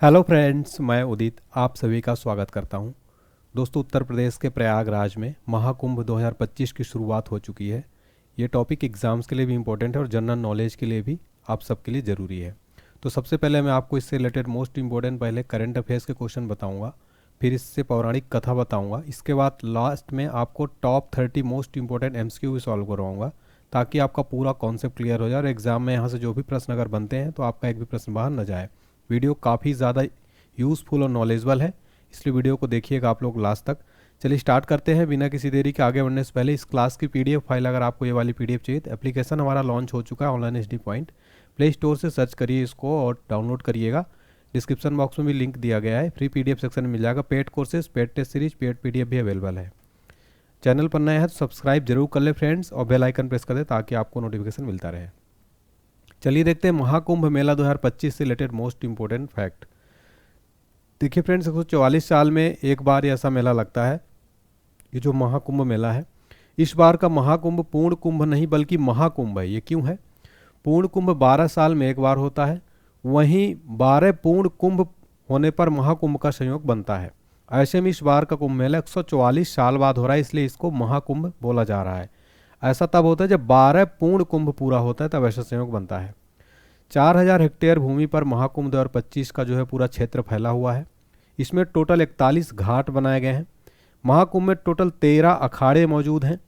Hello friends, मैं उदित आप सभी का स्वागत करता हूं। दोस्तों, उत्तर प्रदेश के प्रयागराज में महाकुंभ 2025 की शुरुआत हो चुकी है। ये टॉपिक एग्ज़ाम्स के लिए भी इम्पोर्टेंट है और जनरल नॉलेज के लिए भी आप सबके लिए ज़रूरी है। तो सबसे पहले मैं आपको इससे रिलेटेड मोस्ट इम्पोर्टेंट पहले करंट अफेयर्स के क्वेश्चन बताऊंगा, फिर इससे पौराणिक कथा बताऊंगा। इसके बाद लास्ट में आपको टॉप 30 मोस्ट इंपॉर्टेंट एमसीक्यू भी सॉल्व करवाऊंगा, ताकि आपका पूरा कॉन्सेप्ट क्लियर हो जाए और एग्जाम में यहाँ से जो भी प्रश्न अगर बनते हैं तो आपका एक भी प्रश्न बाहर न जाए। वीडियो काफ़ी ज़्यादा यूज़फुल और नॉलेजेबल है, इसलिए वीडियो को देखिएगा आप लोग लास्ट तक। चलिए स्टार्ट करते हैं बिना किसी देरी के। आगे बढ़ने से पहले इस क्लास की पीडीएफ फाइल, अगर आपको ये वाली पीडीएफ चाहिए तो एप्लीकेशन हमारा लॉन्च हो चुका है online HD point. Play store से सर्च करिए इसको और डाउनलोड करिएगा। डिस्क्रिप्शन बॉक्स में भी लिंक दिया गया है, फ्री पीडीएफ सेक्शन में मिल जाएगा। Paid courses, paid test series, paid PDF भी अवेलेबल है। चैनल पर नए हैं तो सब्सक्राइब जरूर कर ले फ्रेंड्स, और बेल आइकन प्रेस कर दे ताकि आपको नोटिफिकेशन मिलता रहे। चलिए देखते हैं महाकुंभ मेला 2025 से रिलेटेड मोस्ट इंपॉर्टेंट फैक्ट। देखिए फ्रेंड्स, 144 साल में एक बार ऐसा मेला लगता है, ये जो महाकुंभ मेला है। इस बार का महाकुंभ पूर्ण कुंभ नहीं बल्कि महाकुंभ है। ये क्यों है? पूर्ण कुंभ 12 साल में एक बार होता है, वहीं 12 पूर्ण कुंभ होने पर महाकुंभ का संयोग बनता है। ऐसे में इस बार का कुंभ मेला 144 साल बाद हो रहा है, इसलिए इसको महाकुंभ बोला जा रहा है। ऐसा तब होता है जब 12 पूर्ण कुंभ पूरा होता है, तब ऐसा संयोग बनता है। 4000 हेक्टेयर भूमि पर महाकुंभ 2025 का जो है पूरा क्षेत्र फैला हुआ है। इसमें टोटल 41 घाट बनाए गए हैं। महाकुंभ में टोटल 13 अखाड़े मौजूद हैं।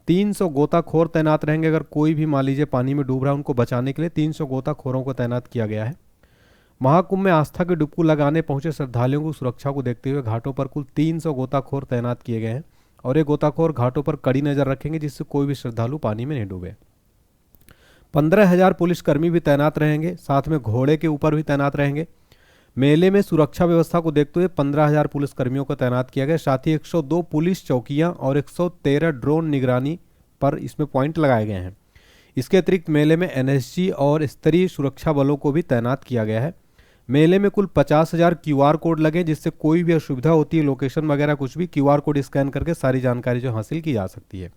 300 गोताखोर तैनात रहेंगे। अगर कोई भी मान लीजिए पानी में डूब रहा है, उनको बचाने के लिए 300 गोताखोरों को तैनात किया गया है। महाकुंभ में आस्था की डुबकी लगाने पहुंचे श्रद्धालुओं की सुरक्षा को देखते हुए घाटों पर कुल 300 गोताखोर तैनात किए गए हैं, और ये गोताखोर घाटों पर कड़ी नजर रखेंगे जिससे कोई भी श्रद्धालु पानी में नहीं डूबे। 15,000 पुलिसकर्मी भी तैनात रहेंगे, साथ में घोड़े के ऊपर भी तैनात रहेंगे। मेले में सुरक्षा व्यवस्था को देखते हुए 15,000 पुलिसकर्मियों को तैनात किया गया। साथ ही 102 पुलिस चौकियां और 113 ड्रोन निगरानी पर इसमें पॉइंट लगाए गए हैं। इसके अतिरिक्त मेले में एनएसजी और स्तरीय सुरक्षा बलों को भी तैनात किया गया है। मेले में कुल 50,000 क्यूआर कोड लगे, जिससे कोई भी असुविधा होती है, लोकेशन वगैरह कुछ भी, क्यूआर कोड स्कैन करके सारी जानकारी जो हासिल की जा सकती है।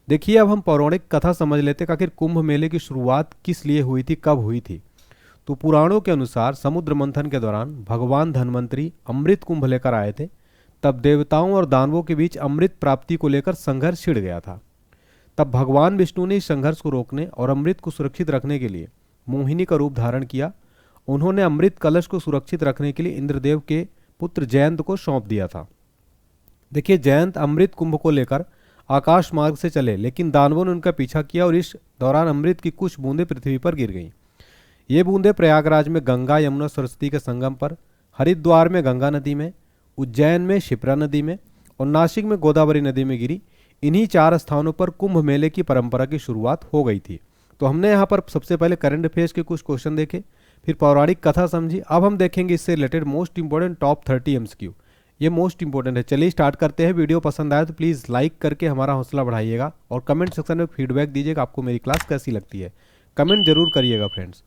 देखिए, अब हम पौराणिक कथा समझ लेते हैं। आखिर कुंभ मेले की शुरुआत किस लिए हुई थी, कब हुई थी? तो पुराणों के अनुसार समुद्र मंथन के दौरान भगवान धन्वंतरी अमृत कुंभ लेकर आए थे। तब देवताओं और दानवों के बीच अमृत प्राप्ति को लेकर संघर्ष छिड़ गया था। तब भगवान विष्णु ने इस संघर्ष को रोकने और अमृत को सुरक्षित रखने के लिए मोहिनी का रूप धारण किया। उन्होंने अमृत कलश को सुरक्षित रखने के लिए इंद्रदेव के पुत्र जयंत को सौंप दिया था। देखिए, जयंत अमृत कुंभ को लेकर आकाश मार्ग से चले, लेकिन दानवों ने उनका पीछा किया और इस दौरान अमृत की कुछ बूंदें पृथ्वी पर गिर गईं। ये बूंदें प्रयागराज में गंगा, यमुना, सरस्वती के संगम पर, हरिद्वार में गंगा नदी में, उज्जैन में शिप्रा नदी में और नासिक में गोदावरी नदी में गिरी। इन्हीं 4 स्थानों पर कुंभ मेले की परंपरा की शुरुआत हो गई थी। तो हमने यहाँ पर सबसे पहले करंट अफेयर्स के कुछ क्वेश्चन देखे, फिर पौराणिक कथा समझी। अब हम देखेंगे इससे related most important top 30 MCQ. ये मोस्ट इंपॉर्टेंट है। चलिए स्टार्ट करते हैं। वीडियो पसंद आया तो प्लीज़ लाइक करके हमारा हौसला बढ़ाइएगा, और कमेंट सेक्शन में फीडबैक दीजिएगा आपको मेरी क्लास कैसी लगती है। कमेंट जरूर करिएगा फ्रेंड्स।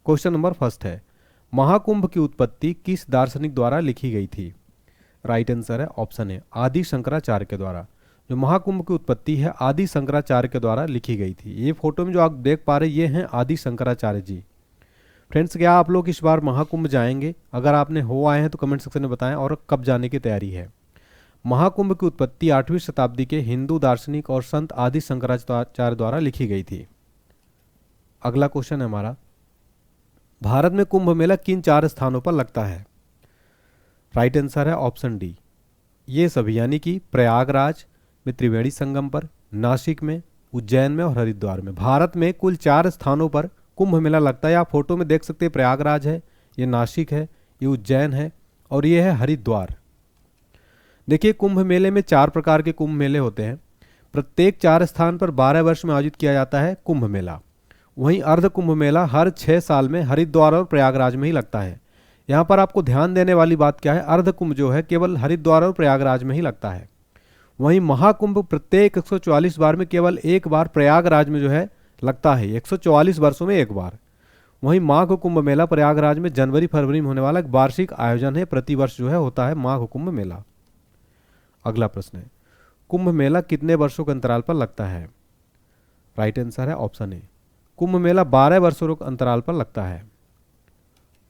क्वेश्चन नंबर फर्स्ट है, महाकुंभ की उत्पत्ति किस दार्शनिक द्वारा लिखी गई थी? राइट आंसर है ऑप्शन ए, आदि शंकराचार्य के द्वारा। जो महाकुंभ की उत्पत्ति है आदि शंकराचार्य के द्वारा लिखी गई थी। ये फोटो में जो आप देख पा रहे ये हैं आदि शंकराचार्य जी। फ्रेंड्स, क्या आप लोग इस बार महाकुंभ जाएंगे? अगर आपने हो आए हैं तो कमेंट सेक्शन में बताएं, और कब जाने की तैयारी है। महाकुंभ की उत्पत्ति 8वीं शताब्दी के हिंदू दार्शनिक और संत आदि शंकराचार्य द्वारा लिखी गई थी। अगला क्वेश्चन है हमारा, भारत में कुंभ मेला किन 4 स्थानों पर लगता है? राइट आंसर है ऑप्शन डी, ये सभी, यानी कि प्रयागराज में त्रिवेणी संगम पर, नासिक में, उज्जैन में और हरिद्वार में। भारत में कुल 4 स्थानों पर कुंभ मेला लगता है। आप फोटो में देख सकते हैं, प्रयागराज है, ये नासिक है, ये उज्जैन है और ये है हरिद्वार। देखिए, कुंभ मेले में 4 प्रकार के कुंभ मेले होते हैं। प्रत्येक 4 स्थान पर 12 वर्ष में आयोजित किया जाता है कुंभ मेला। वहीं अर्ध कुंभ मेला हर 6 साल में हरिद्वार और प्रयागराज में ही लगता है। यहाँ पर आपको ध्यान देने वाली बात क्या है, अर्ध कुंभ जो है केवल हरिद्वार और प्रयागराज में ही लगता है। वहीं महाकुंभ प्रत्येक 144 बार में केवल एक बार प्रयागराज में जो है लगता है, 144 वर्षों में एक बार। वहीं माघ कुंभ मेला प्रयागराज में जनवरी फरवरी में होने वाला एक वार्षिक आयोजन है, प्रतिवर्ष जो है होता है माघ कुंभ मेला। अगला प्रश्न है, कुंभ मेला कितने वर्षों के अंतराल पर लगता है? राइट आंसर है ऑप्शन ए, कुंभ मेला 12 वर्षों के अंतराल पर लगता है।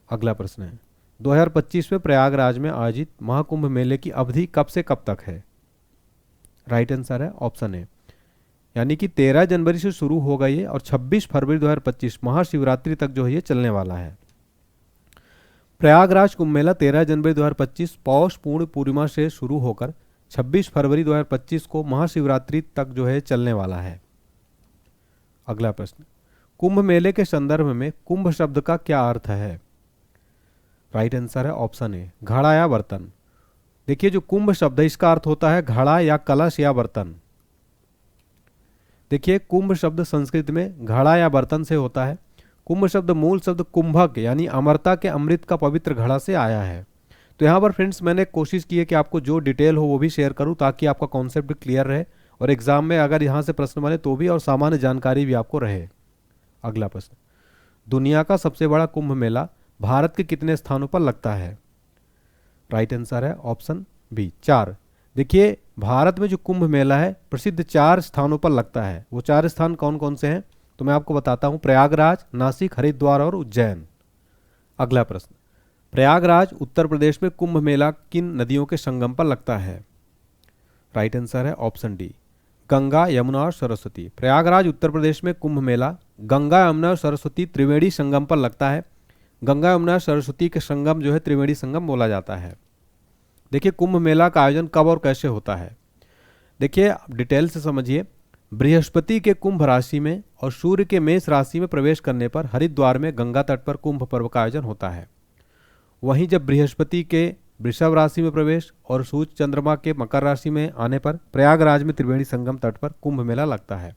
अगला प्रश्न है, 2025 में प्रयागराज में आयोजित महाकुंभ मेले की अवधि कब से कब तक है? राइट आंसर है ऑप्शन ए, यानी कि 13 जनवरी से शुरू होगा ये और 26 फरवरी 2025 महाशिवरात्रि तक जो है ये चलने वाला है। प्रयागराज कुंभ मेला 13 जनवरी 2025 पौष पूर्ण पूर्णिमा से शुरू होकर 26 फरवरी 2025 को महाशिवरात्रि तक जो है चलने वाला है। अगला प्रश्न, कुंभ मेले के संदर्भ में कुंभ शब्द का क्या अर्थ है? राइट आंसर है ऑप्शन ए, घड़ा या बर्तन। देखिए जो कुंभ शब्द है इसका अर्थ होता है घड़ा या कलश या बर्तन। देखिए कुंभ शब्द संस्कृत में घड़ा या बर्तन से होता है। कुंभ शब्द मूल शब्द कुंभक यानी अमरता के अमृत का पवित्र घड़ा से आया है। तो यहाँ पर फ्रेंड्स मैंने कोशिश की है कि आपको जो डिटेल हो वो भी शेयर करूँ ताकि आपका कॉन्सेप्ट क्लियर रहे और एग्जाम में अगर यहाँ से प्रश्न बने तो भी और सामान्य जानकारी भी आपको रहे। अगला प्रश्न, दुनिया का सबसे बड़ा कुंभ मेला भारत के कितने स्थानों पर लगता है? राइट आंसर है ऑप्शन बी, 4। देखिए भारत में जो कुंभ मेला है प्रसिद्ध 4 स्थानों पर लगता है। वो 4 स्थान कौन कौन से हैं तो मैं आपको बताता हूँ, प्रयागराज, नासिक, हरिद्वार और उज्जैन। अगला प्रश्न, प्रयागराज उत्तर प्रदेश में कुंभ मेला किन नदियों के संगम पर लगता है? राइट आंसर है ऑप्शन डी, गंगा, यमुना और सरस्वती। प्रयागराज उत्तर प्रदेश में कुंभ मेला गंगा, यमुना और सरस्वती त्रिवेणी संगम पर लगता है। गंगा, यमुना, सरस्वती के संगम जो है त्रिवेणी संगम बोला जाता है। देखिए कुंभ मेला का आयोजन कब और कैसे होता है? देखिए डिटेल से समझिए, बृहस्पति के कुंभ राशि में और सूर्य के मेष राशि में प्रवेश करने पर हरिद्वार में गंगा तट पर कुंभ पर्व का आयोजन होता है। वहीं जब बृहस्पति के वृषभ राशि में प्रवेश और सूर्य चंद्रमा के मकर राशि में आने पर प्रयागराज में त्रिवेणी संगम तट पर कुंभ मेला लगता है।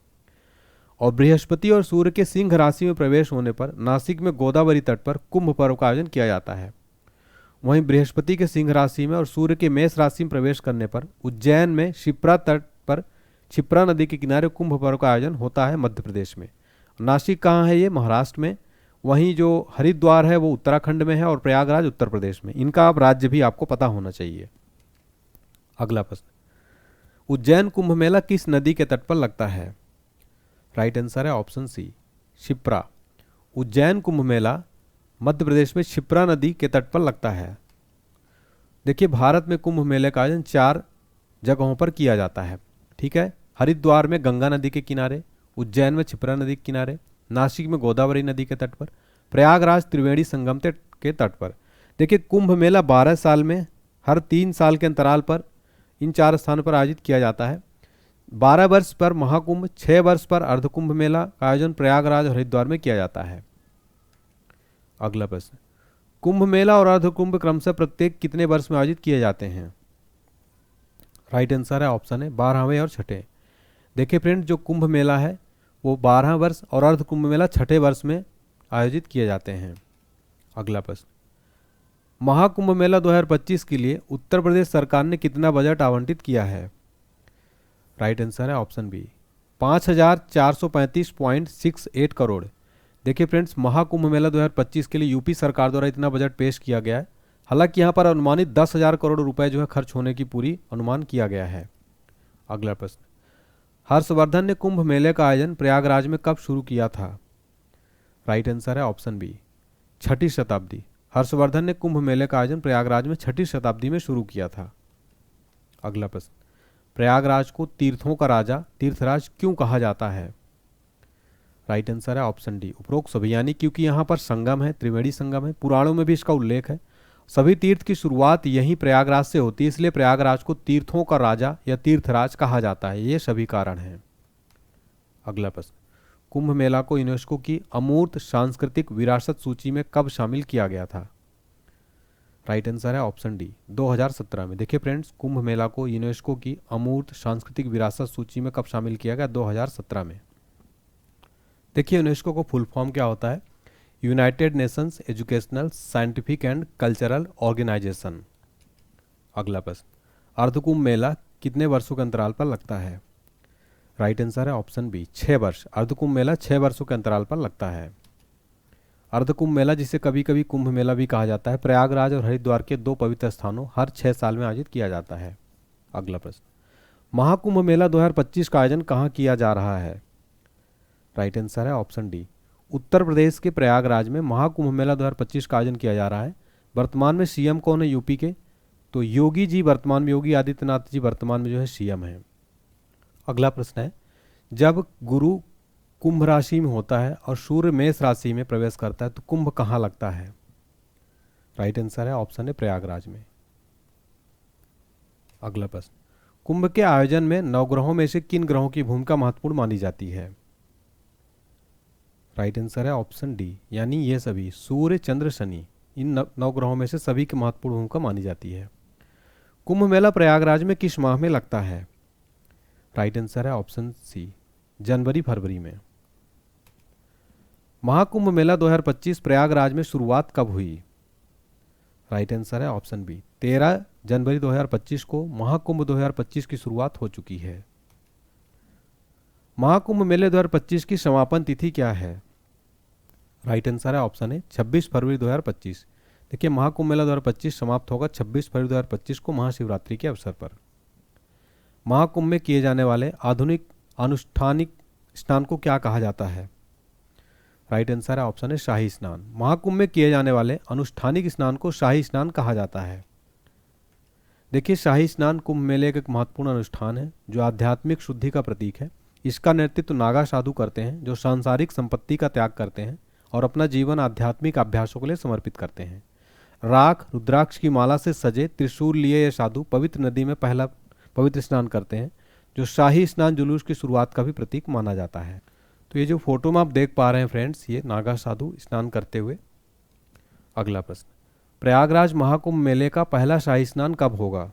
और बृहस्पति और सूर्य के सिंह राशि में प्रवेश होने पर नासिक में गोदावरी तट पर कुंभ पर्व का आयोजन किया जाता है। वहीं बृहस्पति के सिंह राशि में और सूर्य के मेष राशि में प्रवेश करने पर उज्जैन में शिप्रा तट पर क्षिप्रा नदी के किनारे कुंभ पर्व का आयोजन होता है मध्य प्रदेश में। नासिक कहाँ है? ये महाराष्ट्र में। वहीं जो हरिद्वार है वो उत्तराखंड में है और प्रयागराज उत्तर प्रदेश में। इनका अब राज्य भी आपको पता होना चाहिए। अगला प्रश्न, उज्जैन कुंभ मेला किस नदी के तट पर लगता है? राइट आंसर है ऑप्शन सी, क्षिप्रा। उज्जैन कुंभ मेला मध्य प्रदेश में क्षिप्रा नदी के तट पर लगता है। देखिए भारत में कुंभ मेले का आयोजन 4 जगहों पर किया जाता है। ठीक है, हरिद्वार में गंगा नदी के किनारे, उज्जैन में क्षिप्रा नदी के किनारे, नासिक में गोदावरी नदी के तट पर, प्रयागराज त्रिवेणी संगम के तट पर। देखिए कुंभ मेला 12 साल में हर 3 साल के अंतराल पर इन 4 स्थानों पर आयोजित किया जाता है। 12 वर्ष पर महाकुंभ, 6 वर्ष पर अर्धकुंभ मेला का आयोजन प्रयागराज और हरिद्वार में किया जाता है। अगला प्रश्न, कुंभ मेला और अर्धकुंभ क्रमशः प्रत्येक कितने वर्ष में आयोजित किए जाते हैं? राइट आंसर है ऑप्शन है 12वें और 6ठे। देखिए फ्रेंड जो कुंभ मेला है वो 12 वर्ष और अर्धकुंभ मेला 6ठे वर्ष में आयोजित किए जाते हैं। अगला प्रश्न, महाकुंभ मेला 2025 के लिए उत्तर प्रदेश सरकार ने कितना बजट आवंटित किया है? राइट आंसर है ऑप्शन बी, 5435.68 करोड़। देखिए फ्रेंड्स महाकुंभ मेला 2025 के लिए यूपी सरकार द्वारा इतना बजट पेश किया गया है। हालांकि यहाँ पर अनुमानित 10,000 करोड़ रुपए जो है खर्च होने की पूरी अनुमान किया गया है। अगला प्रश्न, हर्षवर्धन ने कुंभ मेले का आयोजन प्रयागराज में कब शुरू किया था? राइट आंसर है ऑप्शन बी, 6ठी शताब्दी। हर्षवर्धन ने कुंभ मेले का आयोजन प्रयागराज में 6ठी शताब्दी में शुरू किया था। अगला प्रश्न, प्रयागराज को तीर्थों का राजा तीर्थराज क्यों कहा जाता है? राइट आंसर है ऑप्शन डी, उपरोक्त सभी, यानी क्योंकि यहाँ पर संगम है, त्रिवेणी संगम है। पुराणों में भी इसका उल्लेख है। सभी तीर्थ की शुरुआत यहीं प्रयागराज से होती है, इसलिए प्रयागराज को तीर्थों का राजा या तीर्थराज कहा जाता है। ये सभी कारण हैं। अगला प्रश्न, कुंभ मेला को यूनेस्को की अमूर्त सांस्कृतिक विरासत सूची में कब शामिल किया गया था? राइट आंसर है ऑप्शन डी, 2017 में। देखिए फ्रेंड्स कुंभ मेला को यूनेस्को की अमूर्त सांस्कृतिक विरासत सूची में कब शामिल किया गया? 2017 में। देखिए यूनेस्को को फुल फॉर्म क्या होता है? United Nations Educational, Scientific and Cultural Organization. अगला प्रश्न, अर्धकुंभ मेला कितने वर्षों के अंतराल पर लगता है? राइट आंसर है ऑप्शन बी, 6 वर्ष। अर्धकुंभ मेला 6 वर्षों के अंतराल पर लगता है। अर्धकुंभ मेला जिसे कभी कभी कुंभ मेला भी कहा जाता है, प्रयागराज और हरिद्वार के 2 पवित्र स्थानों हर 6 साल में आयोजित किया जाता है। अगला प्रश्न, महाकुंभ मेला 2025 का आयोजन कहाँ किया जा रहा है? राइट आंसर है ऑप्शन डी, उत्तर प्रदेश के प्रयागराज में महाकुंभ मेला 2025 का आयोजन किया जा रहा है। वर्तमान में सीएम कौन है यूपी के? तो योगी जी वर्तमान में, योगी आदित्यनाथ जी वर्तमान में जो है सीएम है। अगला प्रश्न है, जब गुरु कुंभ राशि में होता है और सूर्य मेष राशि में प्रवेश करता है तो कुंभ कहाँ लगता है? राइट आंसर है ऑप्शन है प्रयागराज में। अगला प्रश्न, कुंभ के आयोजन में नवग्रहों में से किन ग्रहों की भूमिका महत्वपूर्ण मानी जाती है? राइट आंसर है ऑप्शन डी, यानी ये सभी सूर्य चंद्र शनि, इन नवग्रहों में से सभी की महत्वपूर्ण भूमिका मानी जाती है। कुंभ मेला प्रयागराज में किस माह में लगता है? राइट आंसर है ऑप्शन सी, जनवरी फरवरी में। महाकुंभ मेला 2025 प्रयागराज में शुरुआत कब हुई? राइट आंसर है ऑप्शन बी, 13 जनवरी 2025 को महाकुंभ 2025 की शुरुआत हो चुकी है। महाकुंभ मेले 2025 की समापन तिथि क्या है? राइट आंसर है ऑप्शन है 26 फरवरी 2025। देखिए महाकुंभ मेला 2025 समाप्त होगा 26 फरवरी 2025 को महाशिवरात्रि के अवसर पर। महाकुंभ में किए जाने वाले आधुनिक अनुष्ठानिक स्नान को क्या कहा जाता है? राइट आंसर है ऑप्शन है शाही स्नान। महाकुंभ में किए जाने वाले अनुष्ठानिक स्नान को शाही स्नान कहा जाता है। देखिए शाही स्नान कुंभ मेले का एक महत्वपूर्ण अनुष्ठान है जो आध्यात्मिक शुद्धि का प्रतीक है। इसका नेतृत्व नागा साधु करते हैं जो सांसारिक संपत्ति का त्याग करते हैं और अपना जीवन आध्यात्मिक अभ्यासों के लिए समर्पित करते हैं। राख रुद्राक्ष की माला से सजे त्रिशूल लिए ये साधु पवित्र नदी में पहला पवित्र स्नान करते हैं जो शाही स्नान जुलूस की शुरुआत का भी प्रतीक माना जाता है। तो ये जो फोटो में आप देख पा रहे हैं फ्रेंड्स, ये नागा साधु स्नान करते हुए। अगला प्रश्न, प्रयागराज महाकुंभ मेले का पहला शाही स्नान कब होगा?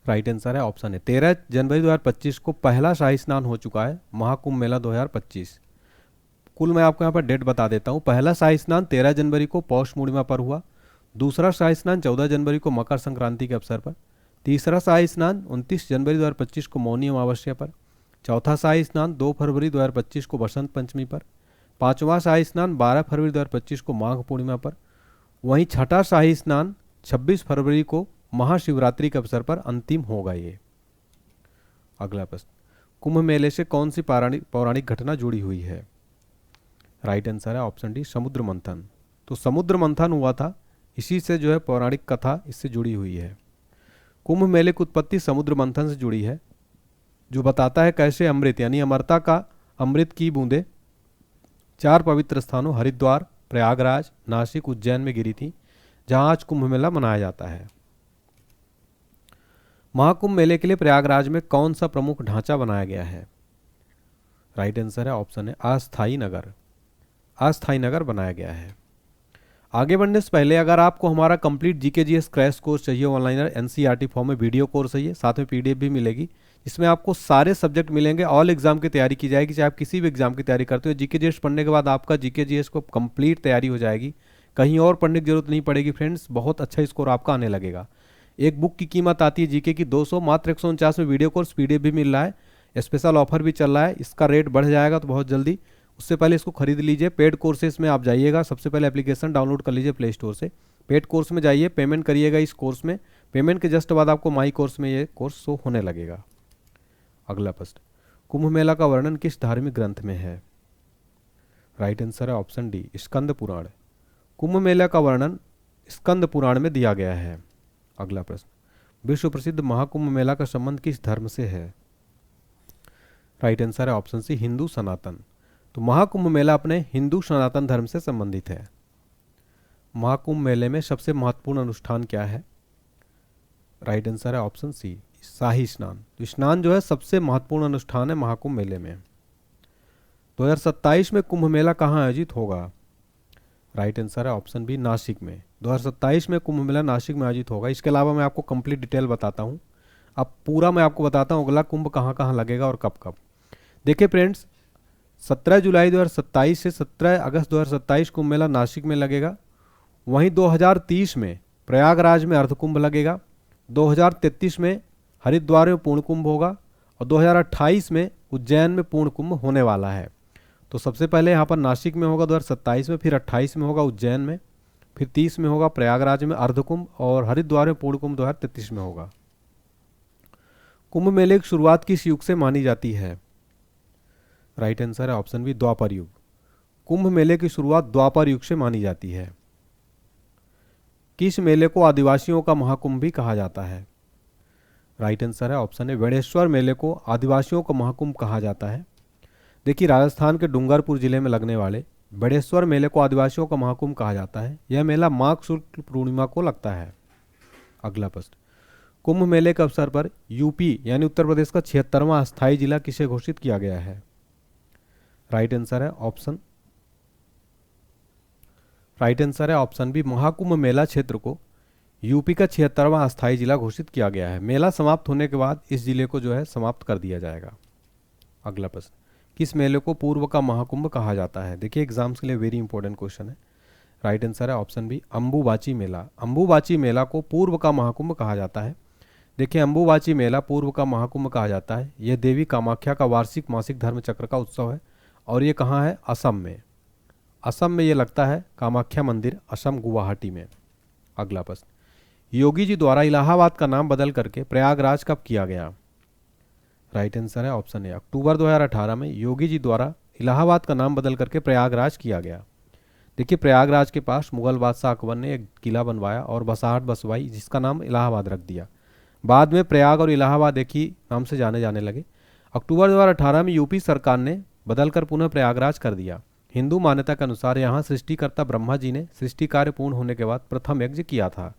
राइट आंसर है ऑप्शन है 13 जनवरी 2025 को पहला शाही स्नान हो चुका है महाकुंभ मेला 2025। कुल मैं आपको यहाँ पर डेट बता देता हूँ। पहला शाही स्नान 13 जनवरी को पौष पूर्णिमा पर हुआ। दूसरा शाही स्नान 14 जनवरी को मकर संक्रांति के अवसर पर। तीसरा शाही स्नान 29 जनवरी 2025 को मौनी अमावस्या पर। चौथा शाही स्नान 2 फरवरी 2025 को बसंत पंचमी पर। पांचवा शाही स्नान 12 फरवरी 2025 को माघ पूर्णिमा पर। वहीं छठा शाही स्नान 26 फरवरी को महाशिवरात्रि के अवसर पर अंतिम होगा ये। अगला प्रश्न, कुंभ मेले से कौन सी पौराणिक घटना जुड़ी हुई है? राइट आंसर है ऑप्शन डी, समुद्र मंथन। तो समुद्र मंथन हुआ था, इसी से जो है पौराणिक कथा इससे जुड़ी हुई है। कुंभ मेले की उत्पत्ति समुद्र मंथन से जुड़ी है जो बताता है कैसे अमृत यानी अमरता का अमृत की बूंदें 4 पवित्र स्थानों हरिद्वार, प्रयागराज, नासिक, उज्जैन में गिरी थी जहां आज कुंभ मेला मनाया जाता है। महाकुंभ मेले के लिए प्रयागराज में कौन सा प्रमुख ढांचा बनाया गया है? राइट आंसर है ऑप्शन है अस्थाई नगर। अस्थाई नगर बनाया गया है। आगे बढ़ने से पहले अगर आपको हमारा complete GK GS crash course चाहिए ऑनलाइन एनसीईआरटी फॉर्म में वीडियो कोर्स चाहिए, साथ में पीडीएफ भी मिलेगी। इसमें आपको सारे सब्जेक्ट मिलेंगे, ऑल एग्जाम की तैयारी की जाएगी। चाहे आप किसी भी एग्जाम की तैयारी करते हो, जीके जीएस पढ़ने के बाद आपका जीके जीएस को कंप्लीट तैयारी हो जाएगी, कहीं और पढ़ने की जरूरत नहीं पड़ेगी फ्रेंड्स। बहुत अच्छा स्कोर आपका आने लगेगा। एक बुक की कीमत आती है जीके की 200, मात्र 149 में वीडियो कोर्स पीडीएफ भी मिल रहा है। स्पेशल ऑफर भी चल रहा है, इसका रेट बढ़ जाएगा तो बहुत जल्दी। उससे पहले इसको खरीद लीजिए। पेड कोर्सेज में आप जाइएगा, सबसे पहले एप्लीकेशन डाउनलोड कर लीजिए प्ले स्टोर से। पेड कोर्स में जाइए, पेमेंट करिएगा इस कोर्स में। पेमेंट के जस्ट बाद आपको माई कोर्स में ये कोर्स शो होने लगेगा। अगला प्रश्न, कुंभ मेला का वर्णन किस धार्मिक ग्रंथ में है? राइट आंसर है ऑप्शन डी, स्कंद पुराण। कुंभ मेला का वर्णन स्कंद पुराण में दिया गया है। अगला प्रश्न, विश्व प्रसिद्ध महाकुंभ मेला का संबंध किस धर्म से है? राइट आंसर है ऑप्शन सी, हिंदू सनातन। तो महाकुंभ मेला अपने हिंदू सनातन धर्म से संबंधित है। महाकुंभ मेले में सबसे महत्वपूर्ण अनुष्ठान क्या है? राइट आंसर है ऑप्शन सी, शाही स्नान। तो स्नान जो है सबसे महत्वपूर्ण अनुष्ठान है महाकुंभ मेले में। 2027 में कुंभ मेला कहाँ आयोजित होगा? राइट आंसर है ऑप्शन बी, नासिक में। 2027 में कुंभ मेला नासिक में आयोजित होगा। इसके अलावा मैं आपको कंप्लीट डिटेल बताता हूँ। अब पूरा मैं आपको बताता हूँ अगला कुंभ कहाँ कहाँ लगेगा और कब कब। देखिए फ्रेंड्स, 17 जुलाई 2027 से 17 अगस्त 2027 कुंभ मेला नासिक में लगेगा। वहीं 2030 में प्रयागराज में अर्धकुंभ लगेगा। 2033 में हरिद्वार में पूर्ण कुंभ होगा और 2028 में उज्जैन में पूर्ण कुंभ होने वाला है। तो सबसे पहले यहाँ पर नासिक में होगा 2027 में, फिर 28 में होगा उज्जैन में, फिर 30 में होगा प्रयागराज में अर्धकुंभ और हरिद्वार में पूर्ण कुंभ 2033 में होगा। कुंभ मेले की शुरुआत किस युग से मानी जाती है? राइट आंसर है ऑप्शन बी, द्वापर युग। कुंभ मेले की शुरुआत द्वापर युग से मानी जाती है। किस मेले को आदिवासियों का महाकुंभ भी कहा जाता है? राइट आंसर है ऑप्शन ए बेणेश्वर मेले को आदिवासियों का महाकुंभ कहा जाता है। देखिए, राजस्थान के डूंगरपुर जिले में लगने वाले बेणेश्वर मेले को आदिवासियों का महाकुंभ कहा जाता है। यह मेला माघ शुक्ल पूर्णिमा को लगता है। अगला प्रश्न, कुंभ मेले के अवसर पर यूपी यानी उत्तर प्रदेश का 76वां अस्थायी जिला किसे घोषित किया गया है? राइट आंसर है ऑप्शन बी, महाकुंभ मेला क्षेत्र को यूपी का 76वां अस्थायी जिला घोषित किया गया है। मेला समाप्त होने के बाद इस जिले को जो है समाप्त कर दिया जाएगा। अगला प्रश्न, किस मेले को पूर्व का महाकुंभ कहा जाता है? देखिए, एग्जाम्स के लिए वेरी इंपॉर्टेंट क्वेश्चन है। राइट आंसर है ऑप्शन बी, अंबुबाची मेला। अंबुबाची मेला को पूर्व का महाकुंभ कहा जाता है। देखिए, अंबुबाची मेला पूर्व का महाकुंभ कहा जाता है। यह देवी कामाख्या का वार्षिक मासिक धर्म चक्र का उत्सव है और ये कहाँ है? असम में। असम में ये लगता है, कामाख्या मंदिर, असम, गुवाहाटी में। अगला प्रश्न, योगी जी द्वारा इलाहाबाद का नाम बदल करके प्रयागराज कब किया गया? राइट आंसर है ऑप्शन ए, अक्टूबर 2018 में योगी जी द्वारा इलाहाबाद का नाम बदल करके प्रयागराज किया गया। देखिए, प्रयागराज के पास मुगल बादशाह अकबर ने एक किला बनवाया और बसाहट बसवाई, जिसका नाम इलाहाबाद रख दिया। बाद में प्रयाग और इलाहाबाद एक ही नाम से जाने जाने लगे। अक्टूबर 2018 में यूपी सरकार ने बदलकर पुनः प्रयागराज कर दिया। हिंदू मान्यता के अनुसार यहाँ सृष्टिकर्ता ब्रह्मा जी ने सृष्टि कार्य पूर्ण होने के बाद प्रथम यज्ञ किया था।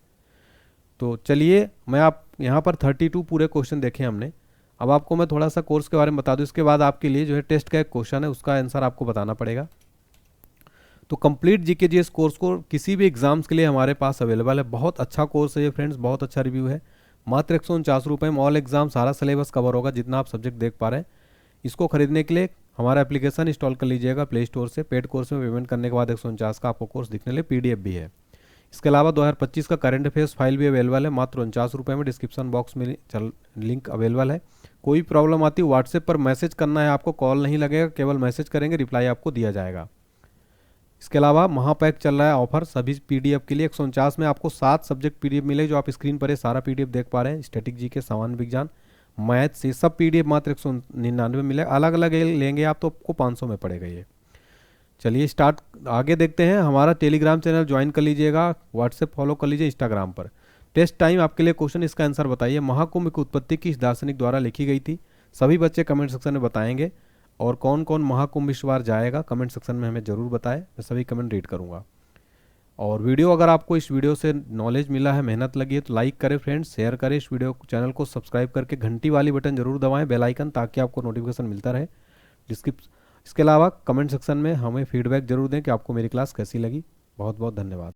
तो चलिए, मैं आप यहाँ पर 32 पूरे क्वेश्चन देखे हमने। अब आपको मैं थोड़ा सा कोर्स के बारे में बता दूं। इसके बाद आपके लिए जो है टेस्ट का एक क्वेश्चन है, उसका आंसर आपको बताना पड़ेगा। तो कंप्लीट जीके जीएस कोर्स को किसी भी एग्जाम्स के लिए हमारे पास अवेलेबल है। बहुत अच्छा कोर्स है ये फ्रेंड्स, बहुत अच्छा रिव्यू है। मात्र 149 रुपये में ऑल एग्जाम सारा सिलेबस कवर होगा, जितना आप सब्जेक्ट देख पा रहे हैं। इसको खरीदने के लिए हमारा एप्लीकेशन इंस्टॉल कर लीजिएगा प्ले स्टोर से। पेड कोर्स में पेमेंट करने के बाद 149 का आपको कोर्स दिखने लिए PDF भी है। इसके अलावा 2025 का करंट अफेयर्स फाइल भी अवेलेबल है, मात्र 49 रुपये में। डिस्क्रिप्शन बॉक्स में लिंक अवेलेबल है। कोई प्रॉब्लम आती है व्हाट्सएप पर मैसेज करना है आपको, कॉल नहीं लगेगा, केवल मैसेज करेंगे, रिप्लाई आपको दिया जाएगा। इसके अलावा महापैक चल रहा है ऑफर सभी PDF के लिए। 149 में आपको 7 सब्जेक्ट PDF मिले, जो आप स्क्रीन पर है सारा PDF देख पा रहे हैं। स्टैटिक जीके, सामान्य विज्ञान, मैथ से सब PDF मात्र 199 मिले। अलग अलग लेंगे आप तो आपको 500 में पड़ेगा ये। चलिए स्टार्ट, आगे देखते हैं। हमारा टेलीग्राम चैनल ज्वाइन कर लीजिएगा, व्हाट्सएप फॉलो कर लीजिए, इंस्टाग्राम पर। टेस्ट टाइम आपके लिए क्वेश्चन, इसका आंसर बताइए। महाकुंभ की उत्पत्ति किस दार्शनिक द्वारा लिखी गई थी? सभी बच्चे कमेंट सेक्शन में बताएंगे। और कौन कौन महाकुंभ इस बार जाएगा कमेंट सेक्शन में हमें ज़रूर बताएं, मैं सभी कमेंट रीड करूँगा। और वीडियो, अगर आपको इस वीडियो से नॉलेज मिला है, मेहनत लगी है, तो लाइक करें फ्रेंड्स, शेयर करें इस वीडियो चैनल को, सब्सक्राइब करके घंटी वाली बटन जरूर दबाएं, बेल आइकन, ताकि आपको नोटिफिकेशन मिलता रहे। इसके अलावा कमेंट सेक्शन में हमें फीडबैक जरूर दें कि आपको मेरी क्लास कैसी लगी। बहुत बहुत धन्यवाद।